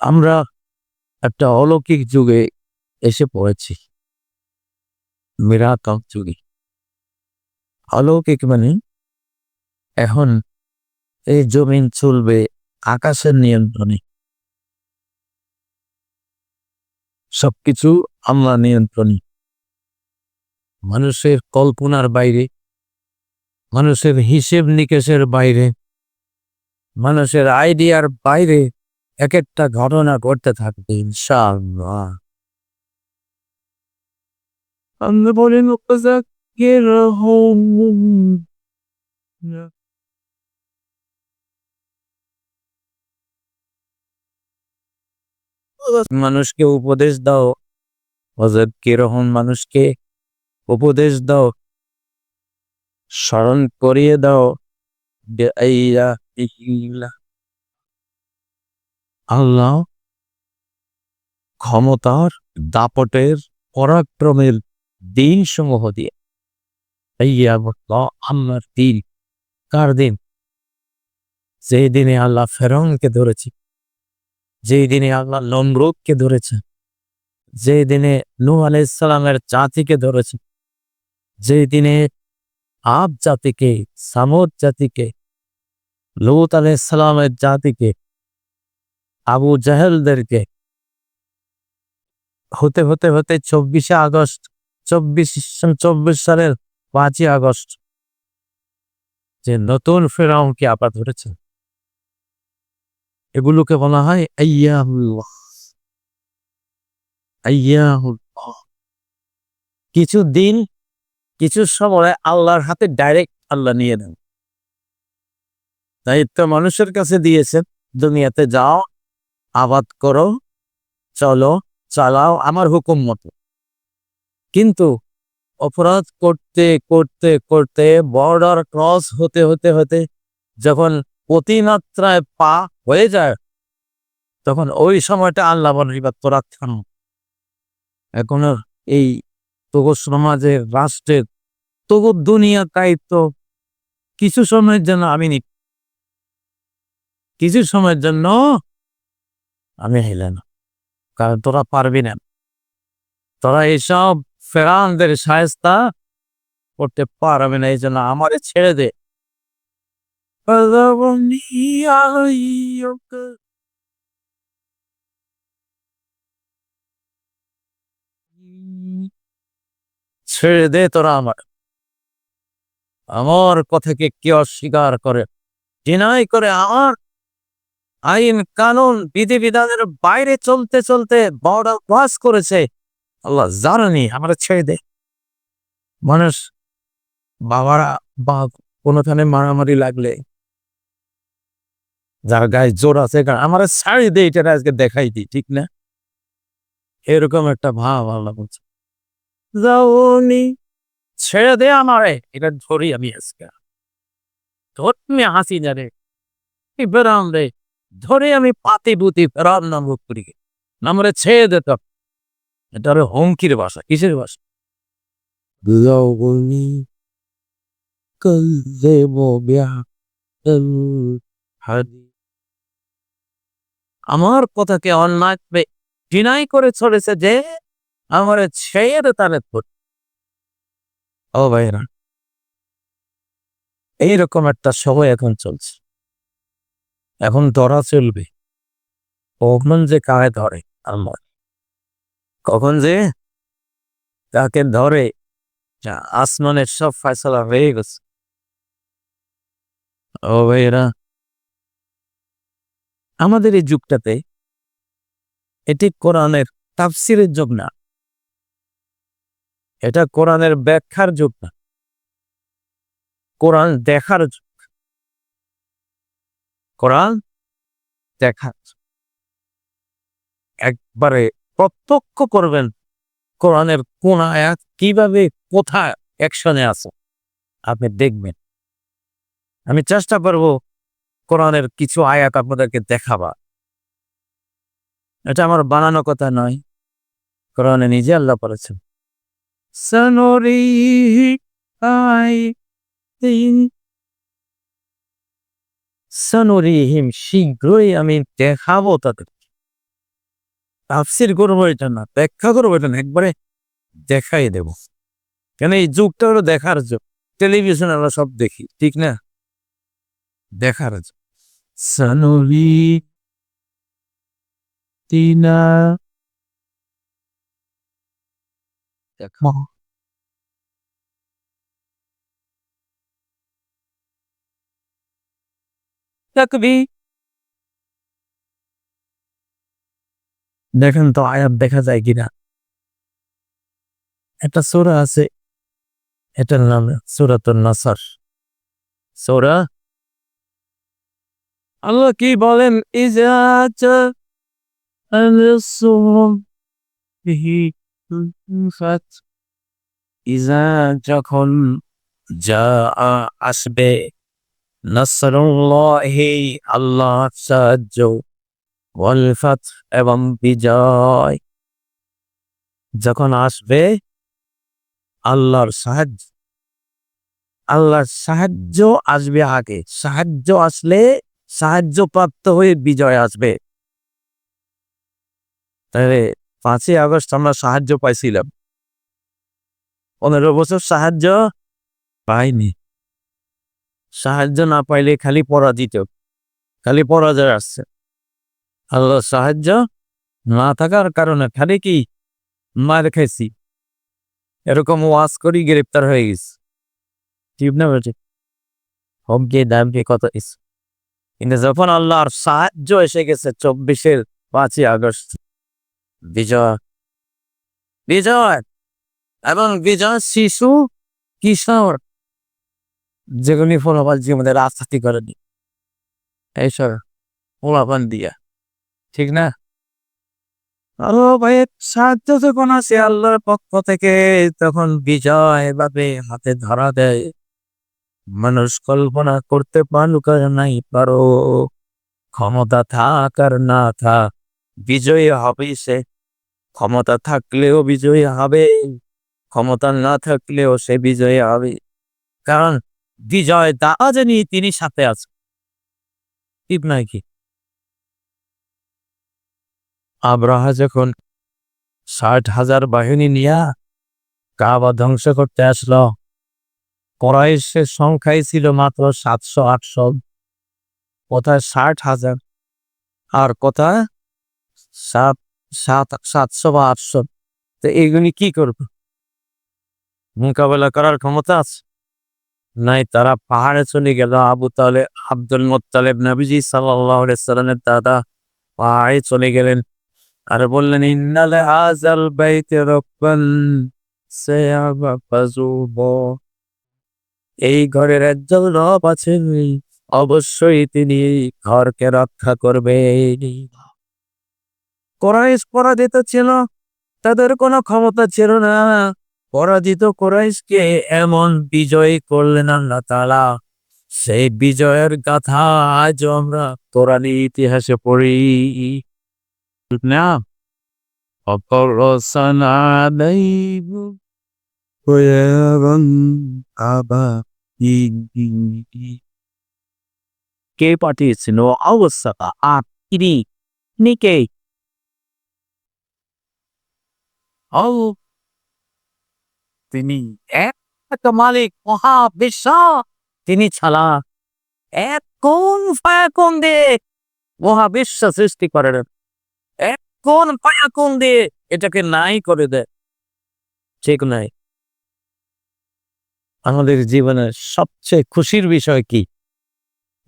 আমরা একটা অলৌকিক যুগে এসে পড়েছি। মিরাকল যুগে। অলৌকিক মানে এখন এই জমিন চলবে আকাশের নিয়ন্ত্রণে। সবকিছু আল্লাহ নিয়ন্ত্রণে। মানুষের কল্পনার বাইরে, মানুষের হিসেব নিকেশের বাইরে, মানুষের আইডিয়ার বাইরে এক একটা ঘটনা ঘটতে থাকবে ইনশাআল্লাহ। আমরা বলেন মানুষকে উপদেশ দাও, হযরত কিরকম মানুষকে উপদেশ দাও, স্মরণ করিয়ে দাও যে আল্লাহ ক্ষমতার, দাপটের, পরাক্রমের দিন সমূহ দিয়ে আল্লাহর দিন। কার দিন? যেই দিনে আল্লাহ ফেরাউনকে ধরেছে, যেই দিনে আল্লাহ নমরুদকে ধরেছে, যেই দিনে নূহ আলাইহিস সালামের জাতিকে ধরেছে, যেই দিনে আদ জাতিকে, সামুদ জাতিকে, লূত আলাইহিস সালামের জাতিকে, আবু জাহেলদেরকে হতে হতে হতে 24শে আগস্ট 24 সালের 5ই আগস্ট যে নতুন ফেরাউনকে আবার ধরেছে, এগুলোকে বলা হয় আইয়ামুল্লাহ। আইয়ামুল্লাহ। কিছু দিন, কিছু সময় আল্লাহর হাতে ডাইরেক্ট আল্লাহ নিয়ে নেন। দায়িত্ব মানুষের কাছে দিয়েছেন, দুনিয়াতে যাও, আবাদ করো, চলো, চালাও আমার হুকুম মতো। কিন্তু অপরাধ করতে করতে করতে বর্ডার ক্রস হতে হতে হতে যখন অতিমাত্রায় পা হয়ে যায়, তখন ওই সময়টা আল্লাহ বলেন এবার তোরা থাম। এখন আর এই তবু সমাজের, রাষ্ট্রের, তবু দুনিয়ার দায়িত্ব কিছু সময়ের জন্য আমি নি, কিছু সময়ের জন্য আমি হেলে না, কারণ তোরা পারবি না, তোরা এইসব ফেরাউনদের শায়েস্তা করতে পারবে না, এই জন্য আমারে ছেড়ে দে। ছেড়ে দে তোরা আমার, আমার কথাকে কে অস্বীকার করে, ডিনাই করে, আমার আইন কানুন বিধিবিধানের বাইরে চলতে চলতে বর্ডার ক্রস করেছে, আল্লাহ জানেনি, আমরা ছেড়ে দে। মানুষ বাবারা বা কোনোখানে মারামারি লাগলে যার গায়ে জোর আছে আমার ছাড়ি দে, এটা আজকে দেখাই দিই, ঠিক না? এরকম একটা ভাব আল্লাহ বলছে, যাওনি, ছেড়ে দে আমারে, এটা ধরি আমি আজকে, ধরে হাসি না রে, বেরাম রে, ধরে আমি পাতি বুতি ফেরাম নাম করি, নামরে ছেড়ে দে তো। এটা হলো হুমকির ভাষা। কিসের ভাষা? যাওনি কাল্লেবো বিআকাল হাদি। আমার কথাকে অন্যায় ডিনাই করে চলেছে যে আমার ছেড়ে তারে ধর। ও ভাইরা, এইরকম একটা সময় এখন চলছে। এখন ধরা চলবে, কখন যে কাকে ধরে আল্লাহ, কখন যে কাকে ধরে, আসমানের সব ফয়সালা হয়ে গেছে। ও ভাইরা, আমাদের এই যুগটাতে এটি কোরআনের তাফসিরের যুগ না, এটা কোরআনের ব্যাখ্যার যুগ না, কোরআন দেখার যুগ। কোরআন দেখার যুগ। একবারে প্রত্যক্ষ করবেন কোরআনের কোন আয়াত কিভাবে কোথায় অ্যাকশনে আছে, আপনি দেখবেন। আমি চেষ্টা করব কোরআনের কিছু আয়াত আপনাদেরকে দেখাবা। এটা আমার বানানো কথা নয়, কোরআনে নিজে আল্লাহ বলেছেন, সনুরিহিম, শীঘ্রই আমি দেখাবো তাদের। তাফসির করবো এটা না, ব্যাখ্যা করবো এটা না, একবারে দেখাই দেব। কেন এই যুগটা হলো দেখার যুগ। টেলিভিশন আমরা সব দেখি, ঠিক না? দেখার যুগ। সানুলি তিনা দেখেন তো আয়াত দেখা যায় কিনা। একটা সূরা আছে, এটার নাম সূরাতুন নাসর। সূরা, আল্লাহ কি বলেন? ইজা ইজা যখন যা আসবে, নাসরুল্লাহি আল্লাহ সাহায্য, ওয়াল ফাত এবং বিজয় যখন আসবে, আল্লাহর সাহায্য, আল্লাহর সাহায্য আসবে আগে। সাহায্য আসলে সাহায্য প্রাপ্ত হয়ে বিজয় আসবে। তাহলে 5ই আগস্ট আমরা সাহায্য পাইছিলাম, 15 বছর সাহায্য পাইনি। সাহায্য না পাইলে খালি পরাজিত, খালি পরাজয় আসছে। আল্লাহর সাহায্য না থাকার কারণে খালি কি মার খাইছি, এরকম ওয়াজ করি গ্রেপ্তার হয়ে গেছি, ঠিক না বেটি? হুমকি দামকি কত কিছু। কিন্তু যখন আল্লাহর সাহায্য এসে গেছে 24-এর 5ই আগস্ট, বিজয়, বিজয় এবং বিজয় শিশু কিশোর যেগুলি ফলাফল জীবনে রাজনীতি করেনি, এইসব ফলাফল দিয়া, ঠিক না? আরো ভাই সাহায্য যখন আসে আল্লাহর পক্ষ থেকে, তখন বিজয় ভাবে হাতে ধরা দেয়। মানুষ কল্পনা করতে পারুক আর নাই পারো, ক্ষমতা থাক আর না থাক, বিজয়ী হবে সে। ক্ষমতা থাকলেও বিজয়ী হবে, ক্ষমতা না থাকলেও সে বিজয়ী হবে। কারণ বিজয় দাতা জানি তিনি সাথে আছে, ঠিক নয় কি? আব্রাহা যখন 60,000 বাহিনী নিয়া কাবা ধ্বংস করতে আসলো, কুরাইশের সংখ্যাই ছিল মাত্র 700-800, কোথায় 60,000 আর কোথায় 700 বা 800। তো এইগুলি কি করবে? মোকাবেলা করার ক্ষমতা আছে? নাই। তারা পাহাড়ে চলে গেল। আবু তালেব, আব্দুল মুত্তালিব, নবীজি সাল্লাল্লাহু আলাইহি সাল্লামের দাদা, পাহাড়ে চলে গেলেন আর বললেন, ইন্নাল হাযাল বাইতি রাব্বান সায়াবাযুব, এই ঘরের একজন রব আছেন, অবশ্যই তিনি ঘরকে রক্ষা করবে। কুরাইশ পরাজিত ছিল, তাদের কোনো ক্ষমতা ছিল না। পরাজিত কুরাইশকে এমন বিজয় করলেন আল্লাহ তাআলা, সেই বিজয়ের গাথা আজ আমরা কোরআনের ইতিহাসে পড়ি না। অপরসনা দাইব ওয়াগন আবা, কে পাঠিয়েছিল অবস্থা আর তিনি নিকে তিনি এক মালিক মহাবিশ্ব, তিনি ছাড়া এক কোন ফায়াকুন দিয়ে মহাবিশ্ব সৃষ্টি করেন, এক কোন ফায়াকুন দিয়ে এটাকে নাই করে দেয়, ঠিক নাই? আমাদের জীবনের সবচেয়ে খুশির বিষয় কি?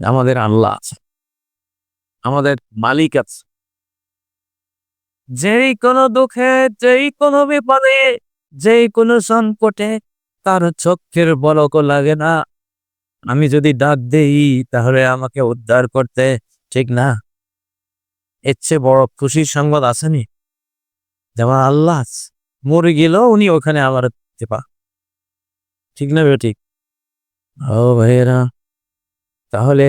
আমাদের আল্লাহ আছে, আমাদের মালিক আছে। যেই কোনো দুঃখে, যেই কোনো বিপদে, যেই কোনো সংকটে তার চোখের পলকও লাগে না। আমি যদি ডাক দেই তাহলে আমাকে উদ্ধার করতে, ঠিক না? এর চেয়ে বড় খুশির সংবাদ আসেনি? যেমন আল্লাহ মরে গেল, উনি ওখানে আমার চেপা, ঠিক না ঠিক? ও ভাইয়েরা, তাহলে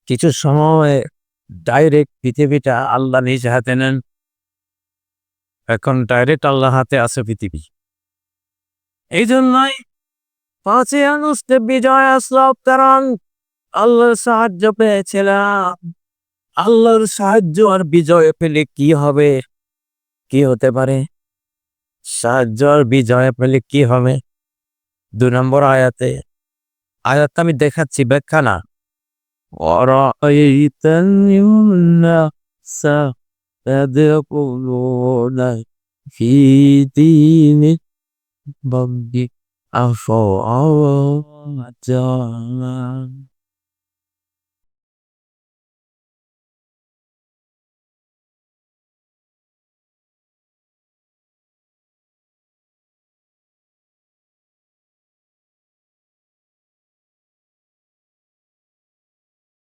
কিছু সময় ডাইরেক্ট পৃথিবীটা আল্লাহ নিজ হাতে নেন। এখন ডাইরেক্ট আল্লাহ হাতে আছে পৃথিবী। এই জন্যই 5ই আগস্টে বিজয় আসলো, কারণ আল্লাহর সাহায্য পেয়েছিলাম। আল্লাহর সাহায্য আর বিজয় পেলে কি হবে? কি হতে পারে? সাহায্য আর বিজয় পেলে কি হবে? 2 নম্বর আয়াতটা আমি দেখাচ্ছি, ব্যাখ্যা না। وَرَأَيْتَ النَّاسَ يَدْخُلُونَ فِي دِينِ اللَّهِ أَفْوَاجًا